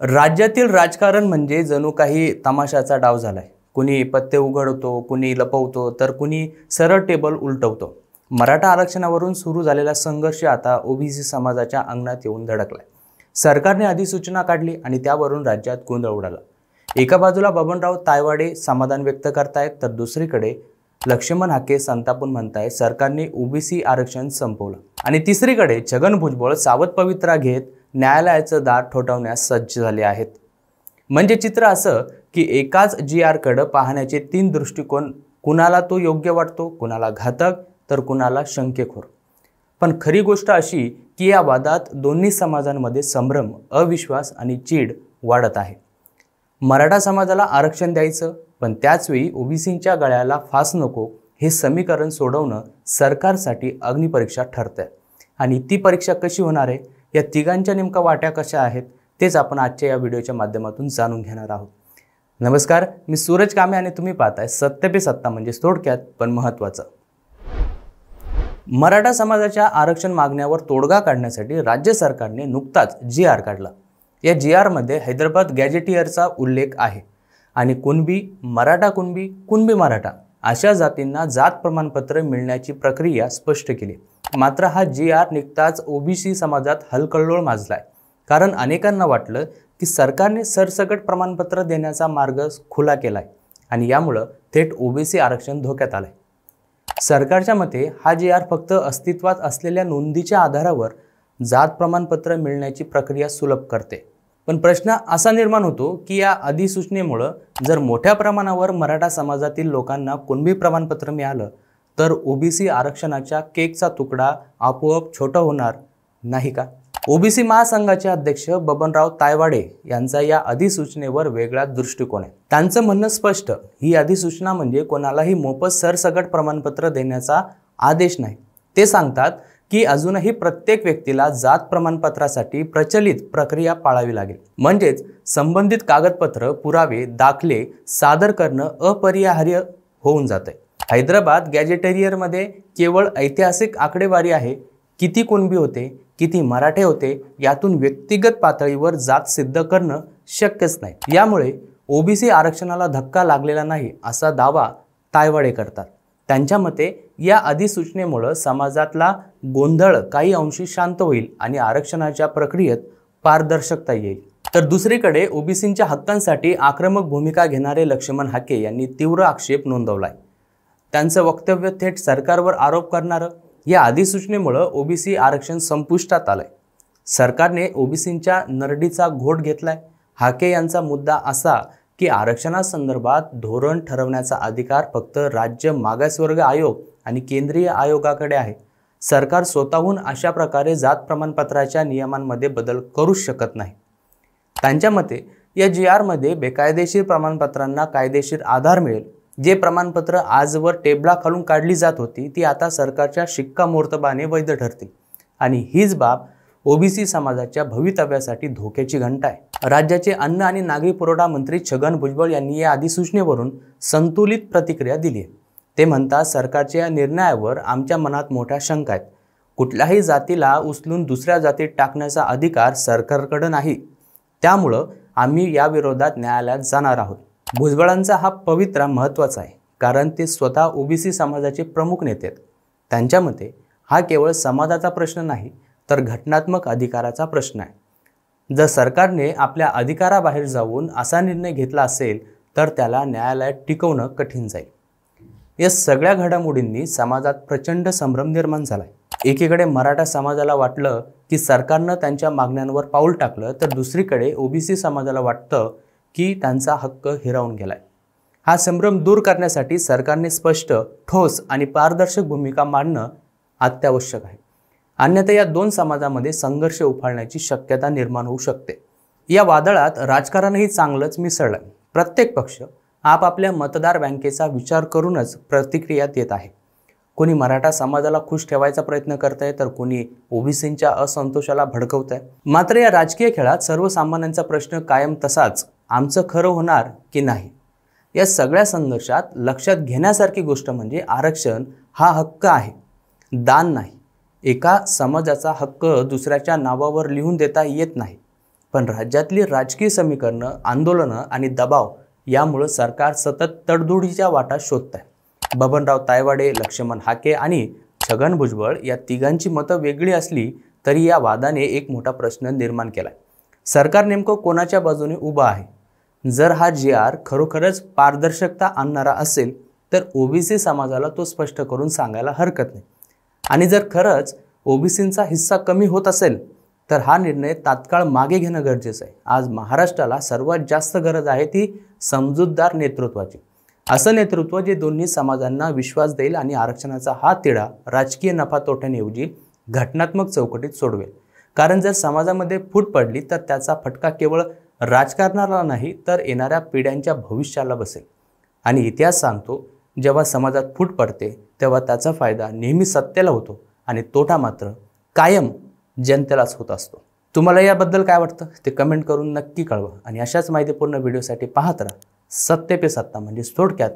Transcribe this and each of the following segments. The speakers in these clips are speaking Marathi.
राज्यातील राजकारण म्हणजे जणू काही तमाशाचा डाव झालाय। कुणी पत्ते उघडतो, कुणी लपवतो, तर कुणी सरळ टेबल उलटवतो। मराठा आरक्षणावरून सुरू झालेला संघर्ष आता ओबीसी समाजाच्या अंगणात येऊन धडकलाय। सरकारने अधिसूचना काढली आणि त्यावरून राज्यात गोंधळ उडाला। एका बाजूला बबनराव तायवाडे समाधान व्यक्त करतायत, तर दुसरीकडे लक्ष्मण हाके संतापून म्हणतायत सरकारने ओबीसी आरक्षण संपवलं। आणि तिसरीकडे छगन भुजबळ सावध पवित्रा घेत न्यायालयाचं दार ठोठावण्यास सज्ज झाले आहेत। म्हणजे चित्र असं की एकाच GR कडे पाहण्याचे तीन दृष्टिकोन, कुणाला तो योग्य वाटतो, कुणाला घातक, तर कुणाला शंकेखोर। पण खरी गोष्ट अशी की या वादात दोन्ही समाजांमध्ये संभ्रम, अविश्वास आणि चीड वाढत आहे। मराठा समाजाला आरक्षण द्यायचं, पण त्याचवेळी ओबीसींच्या गळ्याला फास नको हे समीकरण सोडवणं सरकारसाठी अग्निपरीक्षा ठरते। आणि ती परीक्षा कशी होणार आहे, या तिघांच्या नेमका वाट्या कशा आहेत, तेच आपण आजच्या या व्हिडिओच्या माध्यमातून जाणून घेणार आहोत। नमस्कार, मी सूरज कामे आणि तुम्ही पाहताय सत्य पे सत्ता, म्हणजे थोडक्यात पण महत्त्वाचं। मराठा समाजाच्या आरक्षण मागण्यावर तोडगा काढण्यासाठी राज्य सरकारने नुकताच GR काढला। या GR मध्ये हैदराबाद गॅजेटियरचा उल्लेख आहे आणि कुणबी, मराठा कुणबी, कुणबी मराठा अशा जातींना जात प्रमाणपत्र मिळण्याची प्रक्रिया स्पष्ट केली। मात्र हा GR निघताच ओबीसी समाजात हलकल्लोळ माजलाय, कारण अनेकांना वाटलं की सरकारने सरसकट प्रमाणपत्र देण्याचा मार्ग खुला केलाय आणि यामुळे थेट ओबीसी आरक्षण धोक्यात आलंय। सरकारच्या मते हा GR फक्त अस्तित्वात असलेल्या नोंदीच्या आधारावर जात प्रमाणपत्र मिळण्याची प्रक्रिया सुलभ करते। पण प्रश्न असा निर्माण होतो की या अधिसूचनेमुळे जर मोठ्या प्रमाणावर मराठा समाजातील लोकांना कुणबी प्रमाणपत्र मिळालं, तर ओबीसी आरक्षणाच्या केकचा तुकडा आपोआप छोटा होणार नाही का? ओबीसी महासंघाचे अध्यक्ष बबनराव तायवाडे यांचा या अधिसूचनेवर वेगळा दृष्टिकोन आहे। त्यांचं म्हणणं स्पष्ट, ही अधिसूचना म्हणजे कोणालाही मोफत सरसकट प्रमाणपत्र देण्याचा आदेश नाही। ते सांगतात की अजूनही प्रत्येक व्यक्तीला जात प्रमाणपत्रासाठी प्रचलित प्रक्रिया पाळावी लागेल। म्हणजेच संबंधित कागदपत्र, पुरावे, दाखले सादर करणं अपरिहार्य होऊन जाते। हैदराबाद गॅजेटेरियरमध्ये केवळ ऐतिहासिक आकडेवारी आहे। किती कुणबी होते, किती मराठे होते, यातून व्यक्तिगत पातळीवर जात सिद्ध करणं शक्यच नाही। यामुळे ओबीसी आरक्षणाला धक्का लागलेला नाही असा दावा तायवाडे करतात। त्यांच्या मते या अधिसूचनेमुळे समाजातला गोंधळ काही अंशी शांत होईल आणि आरक्षणाच्या प्रक्रियेत पारदर्शकता येईल। तर दुसरीकडे ओबीसींच्या हक्कांसाठी आक्रमक भूमिका घेणारे लक्ष्मण हाके यांनी तीव्र आक्षेप नोंदवलाय। त्यांचं वक्तव्य थेट सरकारवर आरोप करणारं, या अधिसूचनेमुळे ओबीसी आरक्षण संपुष्टात आलंय। सरकारने ओबीसींच्या नरडीचा घोट घेतलाय। हाके यांचा मुद्दा असा की आरक्षणासंदर्भात धोरण ठरवण्याचा अधिकार फक्त राज्य मागासवर्ग आयोग आणि केंद्रीय आयोगाकडे आहे। सरकार स्वतःहून अशा प्रकारे जात प्रमाणपत्राच्या नियमांमध्ये बदल करू शकत नाही। त्यांच्या मते या GR मध्ये बेकायदेशीर प्रमाणपत्रांना कायदेशीर आधार मिळेल। जे प्रमाणपत्र आजवर टेबलाखालून काढली जात होती ती आता सरकारच्या शिक्कामोर्तबाने वैध ठरतील आणि हीच बाब ओबीसी समाजाच्या भवितव्यासाठी धोक्याची घंटा आहे। राज्याचे अन्न आणि नागरी पुरवठा मंत्री छगन भुजबळ यांनी या अधिसूचनेवरून संतुलित प्रतिक्रिया दिली आहे। ते म्हणतात, सरकारच्या या निर्णयावर आमच्या मनात मोठ्या शंका आहेत। कुठल्याही जातीला उचलून दुसऱ्या जातीत टाकण्याचा अधिकार सरकारकडे नाही, त्यामुळं आम्ही या विरोधात न्यायालयात जाणार आहोत। भुजबळांचा हा पवित्रा महत्त्वाचा आहे, कारण ते स्वतः ओबीसी समाजाचे प्रमुख नेते आहेत। त्यांच्या मते हा केवळ समाजाचा प्रश्न नाही, तर घटनात्मक अधिकाराचा प्रश्न आहे। जर सरकारने आपल्या अधिकाराबाहेर जाऊन असा निर्णय घेतला असेल, तर त्याला न्यायालयात टिकवणं कठीण जाईल। या सगळ्या घडामोडींनी समाजात प्रचंड संभ्रम निर्माण झालाय। एकीकडे मराठा समाजाला वाटलं की सरकारनं त्यांच्या मागण्यांवर पाऊल टाकलं, तर दुसरीकडे ओबीसी समाजाला वाटतं की त्यांचा हक्क हिरावून गेलाय। हा संभ्रम दूर करण्यासाठी सरकारने स्पष्ट, ठोस आणि पारदर्शक भूमिका मांडणं अत्यावश्यक आहे। अन्यथा या दोन समाजामध्ये संघर्ष उफाळण्याची शक्यता निर्माण होऊ शकते। या वादळात राजकारणही चांगलंच मिसळलंय। प्रत्येक पक्ष आपापल्या मतदार बँकेचा विचार करूनच प्रतिक्रिया देत आहे। कोणी मराठा समाजाला खुश ठेवायचा प्रयत्न करतंय, तर कोणी ओबीसींच्या असंतोषाला भडकवतंय। मात्र या राजकीय खेळात सर्वसामान्यांचा प्रश्न कायम तसाच, आमचं खरं होणार की नाही? या सगळ्या संघर्षात लक्षात घेण्यासारखी गोष्ट म्हणजे आरक्षण हा हक्क आहे, दान नाही। एका समाजाचा हक्क दुसऱ्याच्या नावावर लिहून देता येत नाही। पण राज्यातली राजकीय समीकरणं, आंदोलनं आणि दबाव यामुळे सरकार सतत तडजोडीच्या वाटा शोधत आहे। बबनराव तायवाडे, लक्ष्मण हाके आणि छगन भुजबळ या तिघांची मतं वेगळी असली तरी या वादाने एक मोठा प्रश्न निर्माण केलाय। सरकार नेमकं कोणाच्या बाजूने उभं आहे? जर हा जी.आर. खरोखरच पारदर्शकता आणणारा असेल तर ओबीसी समाजाला तो स्पष्ट करून सांगायला हरकत नाही। आणि जर खरंच ओबीसींचा हिस्सा कमी होत असेल तर हा निर्णय तात्काळ मागे घेणं गरजेचं आहे। आज महाराष्ट्राला सर्वात जास्त गरज आहे ती समजूतदार नेतृत्वाची, असं नेतृत्व जे दोन्ही समाजांना विश्वास देईल आणि आरक्षणाचा हा तिढा राजकीय नफा तोट्याऐवजी घटनात्मक चौकटीत सोडवेल। कारण जर समाजामध्ये फूट पडली तर त्याचा फटका केवळ राजकारणाला नाही तर येणाऱ्या पिढ्यांच्या भविष्याला बसेल। आणि इतिहास सांगतो, जेव्हा समाजात फूट पडते तेव्हा त्याचा फायदा नेहमी सत्तेला होतो आणि तोटा मात्र कायम जनतेलाच होत असतो। तुम्हाला याबद्दल काय वाटतं ते कमेंट करून नक्की कळवा आणि अशाच माहितीपूर्ण व्हिडिओसाठी पाहत राहा सत्य पे सत्ता, म्हणजे थोडक्यात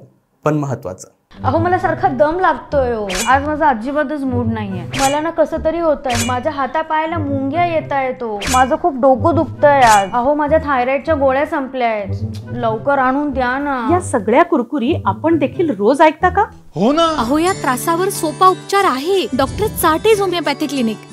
पण महत्त्वाचं। अहो मला सारखा दम लागतोय हो। आज माझा अजिबातच मूड नाहीये। मला ना कसं तरी होतंय, माझ्या हातापायाला मुंग्या येतायत, माझं खूप डोकं दुखतंय आज। अहो माझ्या थायरॉइडच्या गोळ्या संपल्यात, लवकर आणून द्या ना। या सगळ्या कुरकुरी आपण देखील रोज ऐकता का? हो ना। अहो या त्रासावर सोपा उपचार आहे, डॉक्टर चाटेज होमिओपॅथी क्लिनिक।